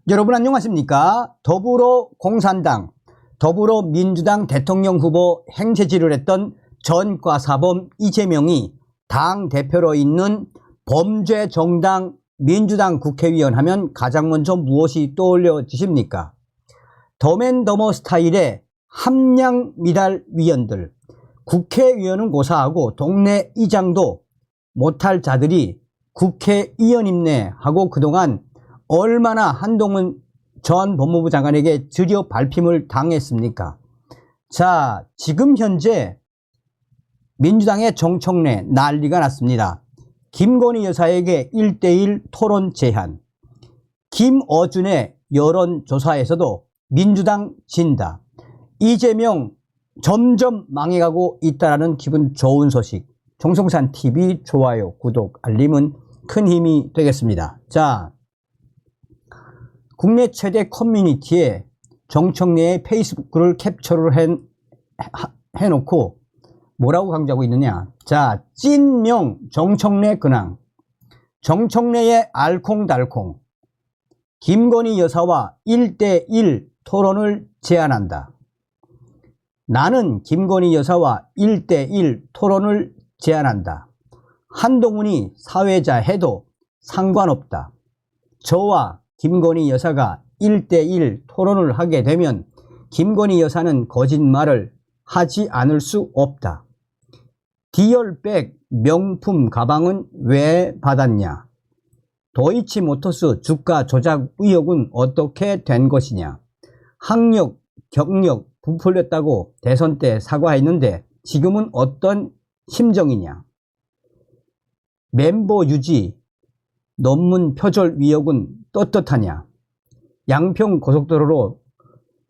여러분 안녕하십니까? 더불어공산당, 더불어민주당 대통령 후보 행세지를 했던 전과사범 이재명이 당대표로 있는 범죄정당 민주당 국회의원 하면 가장 먼저 무엇이 떠올려지십니까? 덤앤더머 스타일의 함량미달 위원들, 국회의원은 고사하고 동네 이장도 못할 자들이 국회의원임네 하고 그동안 얼마나 한동훈 전 법무부 장관에게 드디어 밟힘을 당했습니까? 자, 지금 현재 민주당의 정청래 난리가 났습니다. 김건희 여사에게 1:1 토론 제한, 김어준의 여론조사에서도 민주당 진다, 이재명 점점 망해가고 있다라는 기분 좋은 소식. 정성산TV 좋아요, 구독, 알림은 큰 힘이 되겠습니다. 자, 국내 최대 커뮤니티에 정청래의 페이스북을 캡처를 해놓고 뭐라고 강조하고 있느냐. 자, 찐명 정청래 근황, 정청래의 알콩달콩, 김건희 여사와 1:1 토론을 제안한다. 나는 김건희 여사와 1:1 토론을 제안한다. 한동훈이 사회자 해도 상관없다. 저와 김건희 여사가 1:1 토론을 하게 되면 김건희 여사는 거짓말을 하지 않을 수 없다. 디얼백 명품 가방은 왜 받았냐? 도이치모터스 주가 조작 의혹은 어떻게 된 것이냐? 학력, 경력 부풀렸다고 대선 때 사과했는데 지금은 어떤 심정이냐? 멤버 유지, 논문 표절 의혹은 떳떳하냐? 양평 고속도로로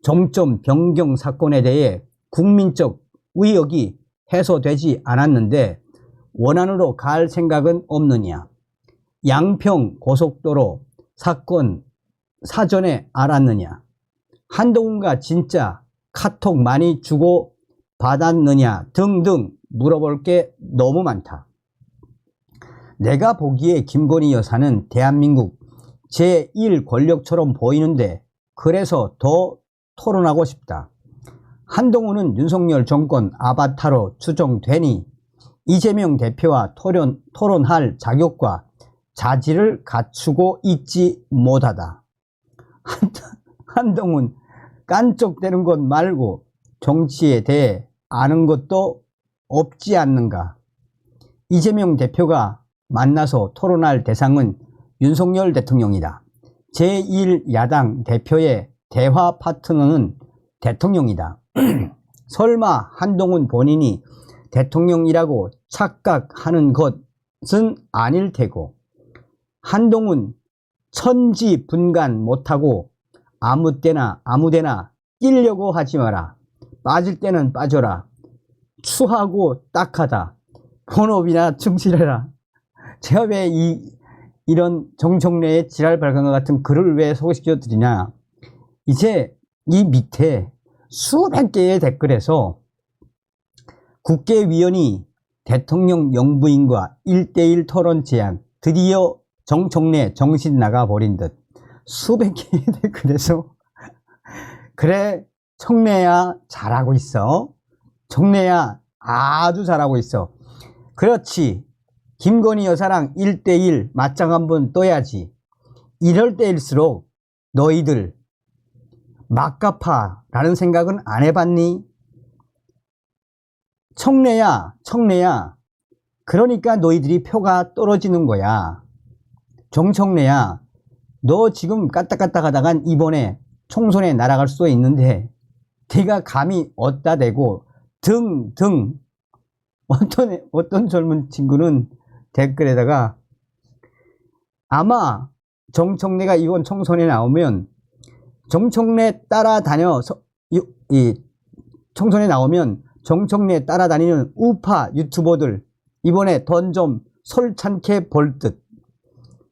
정점 변경 사건에 대해 국민적 의혹이 해소되지 않았는데 원안으로 갈 생각은 없느냐? 양평 고속도로 사건 사전에 알았느냐? 한동훈과 진짜 카톡 많이 주고 받았느냐? 등등 물어볼 게 너무 많다. 내가 보기에 김건희 여사는 대한민국 제1 권력처럼 보이는데 그래서 더 토론하고 싶다. 한동훈은 윤석열 정권 아바타로 추정되니 이재명 대표와 토론할 자격과 자질을 갖추고 있지 못하다. 한동훈 깐족대는 것 말고 정치에 대해 아는 것도 없지 않는가. 이재명 대표가 만나서 토론할 대상은 윤석열 대통령이다. 제1야당 대표의 대화 파트너는 대통령이다. 설마 한동훈 본인이 대통령이라고 착각하는 것은 아닐 테고, 한동훈 천지분간 못하고 아무 때나 아무데나 끼려고 하지 마라. 빠질 때는 빠져라. 추하고 딱하다. 본업이나 충실해라. 제가 왜 이런 정청래의 지랄 발광과 같은 글을 왜 소개시켜 드리냐. 이제 이 밑에 수백 개의 댓글에서 국회의원이 대통령 영부인과 1:1 토론 제안, 드디어 정청래 정신 나가버린 듯 수백 개의 댓글에서 그래 청래야 잘하고 있어. 청래야 아주 잘하고 있어. 그렇지. 김건희 여사랑 1:1 맞짱 한번 떠야지. 이럴 때일수록 너희들 막가파라는 생각은 안 해봤니? 청래야, 청래야. 그러니까 너희들이 표가 떨어지는 거야. 정청래야, 너 지금 까딱까딱 하다간 이번에 총선에 날아갈 수도 있는데 네가 감히 어디다 대고 등등. 어떤 젊은 친구는 댓글에다가 아마 정청래가 이번 총선에 나오면 정청래 따라다녀서 총선에 나오면 정청래 따라다니는 우파 유튜버들 이번에 돈 좀 솔찬게 볼 듯.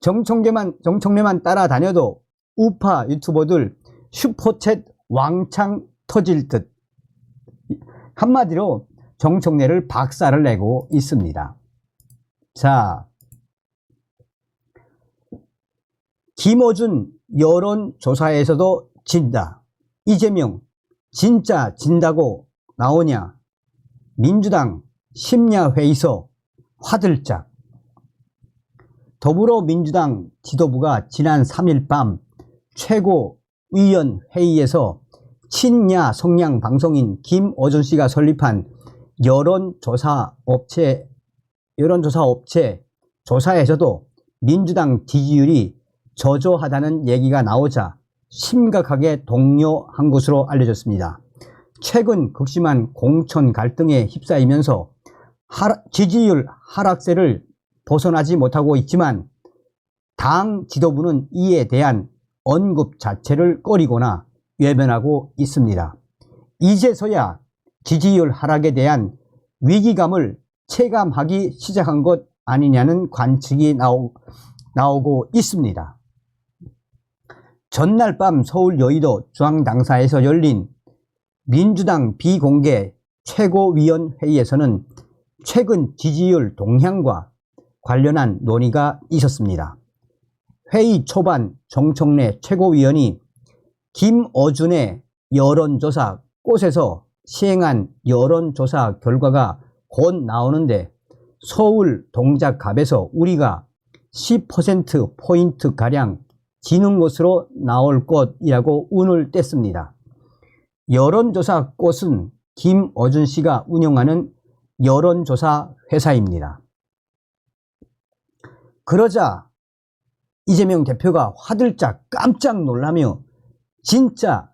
정청래만 따라다녀도 우파 유튜버들 슈퍼챗 왕창 터질 듯. 한마디로 정청래를 박살을 내고 있습니다. 자, 김어준 여론조사에서도 진다. 이재명 진짜 진다고 나오냐? 민주당 심야회의서 화들짝. 더불어민주당 지도부가 지난 3일 밤 최고위원회의에서 친야 성향 방송인 김어준 씨가 설립한 여론조사 업체 조사에서도 민주당 지지율이 저조하다는 얘기가 나오자 심각하게 동요한 것으로 알려졌습니다. 최근 극심한 공천 갈등에 휩싸이면서 지지율 하락세를 벗어나지 못하고 있지만 당 지도부는 이에 대한 언급 자체를 꺼리거나 외면하고 있습니다. 이제서야 지지율 하락에 대한 위기감을 체감하기 시작한 것 아니냐는 관측이 나오고 있습니다. 전날 밤 서울 여의도 중앙당사에서 열린 민주당 비공개 최고위원회의에서는 최근 지지율 동향과 관련한 논의가 있었습니다. 회의 초반 정청래 최고위원이 김어준의 여론조사 꽃에서 시행한 여론조사 결과가 곧 나오는데 서울 동작갑에서 우리가 10%포인트가량 지는 것으로 나올 것이라고 운을 뗐습니다. 여론조사 꽃은 김어준 씨가 운영하는 여론조사 회사입니다. 그러자 이재명 대표가 화들짝 깜짝 놀라며 진짜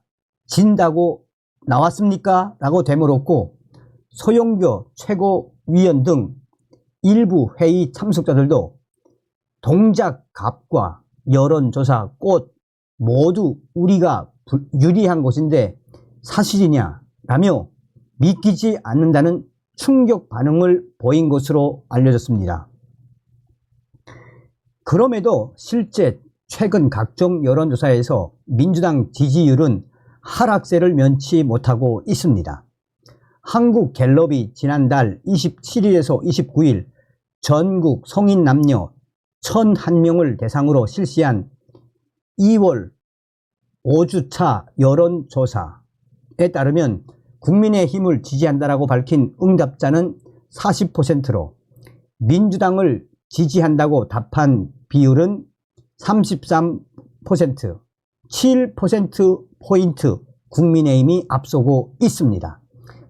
진다고 나왔습니까? 라고 되물었고 소영교 최고위원 등 일부 회의 참석자들도 동작갑과 여론조사 꽃 모두 우리가 유리한 것인데 사실이냐? 라며 믿기지 않는다는 충격 반응을 보인 것으로 알려졌습니다. 그럼에도 실제 최근 각종 여론조사에서 민주당 지지율은 하락세를 면치 못하고 있습니다. 한국갤럽이 지난달 27일에서 29일 전국 성인 남녀 1,001명을 대상으로 실시한 2월 5주차 여론조사에 따르면 국민의힘을 지지한다라고 밝힌 응답자는 40%로 민주당을 지지한다고 답한 비율은 33%, 7%포인트 국민의힘이 앞서고 있습니다.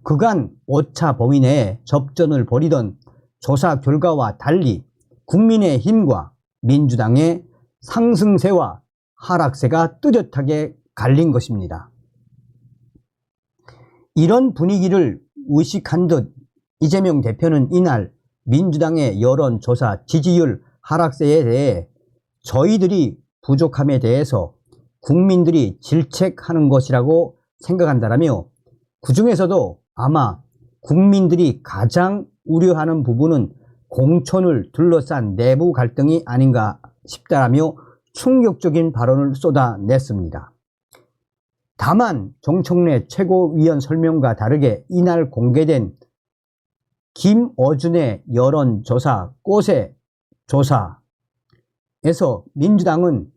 그간 오차 범위 내에 접전을 벌이던 조사 결과와 달리 국민의힘과 민주당의 상승세와 하락세가 뚜렷하게 갈린 것입니다. 이런 분위기를 의식한 듯 이재명 대표는 이날 민주당의 여론조사 지지율 하락세에 대해 저희들이 부족함에 대해서 국민들이 질책하는 것이라고 생각한다라며 그 중에서도 아마 국민들이 가장 우려하는 부분은 공천을 둘러싼 내부 갈등이 아닌가 싶다라며 충격적인 발언을 쏟아냈습니다. 다만 정청래 최고위원 설명과 다르게 이날 공개된 김어준의 여론조사 꽃의 조사에서 민주당은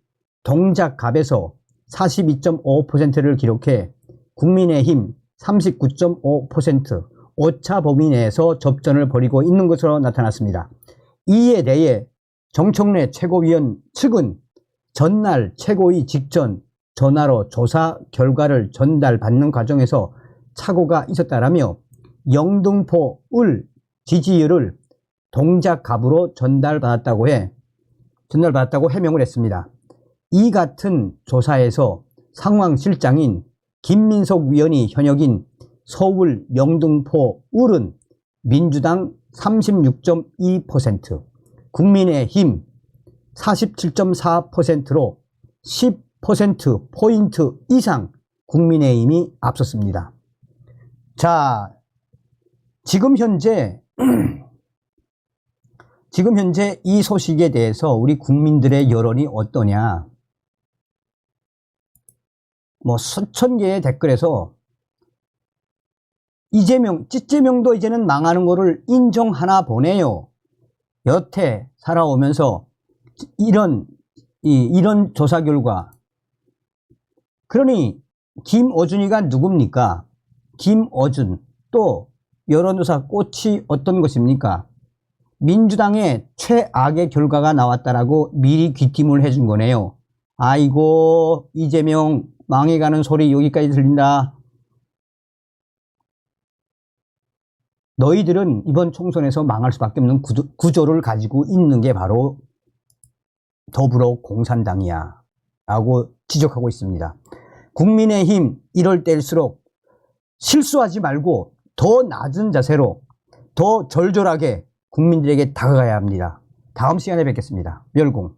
동작갑에서 42.5%를 기록해 국민의힘 39.5% 오차 범위 내에서 접전을 벌이고 있는 것으로 나타났습니다. 이에 대해 정청래 최고위원 측은 전날 최고위 직전 전화로 조사 결과를 전달받는 과정에서 착오가 있었다라며 영등포 을 지지율을 동작갑으로 전달받았다고 해명을 했습니다. 이 같은 조사에서 상황실장인 김민석 위원이 현역인 서울 영등포 을은 민주당 36.2%, 국민의힘 47.4%로 10%포인트 이상 국민의힘이 앞섰습니다. 자, 지금 현재 이 소식에 대해서 우리 국민들의 여론이 어떠냐? 뭐 수천 개의 댓글에서 찌찌명도 이제는 망하는 거를 인정하나 보네요. 여태 살아오면서 이런 조사 결과 그러니 김어준이가 누굽니까? 김어준 또 여론조사 꽃이 어떤 것입니까? 민주당의 최악의 결과가 나왔다라고 미리 귀띔을 해준 거네요. 아이고 이재명 망해가는 소리 여기까지 들린다. 너희들은 이번 총선에서 망할 수밖에 없는 구조를 가지고 있는 게 바로 더불어공산당이야 라고 지적하고 있습니다. 국민의힘 이럴 때일수록 실수하지 말고 더 낮은 자세로 더 절절하게 국민들에게 다가가야 합니다. 다음 시간에 뵙겠습니다. 멸공.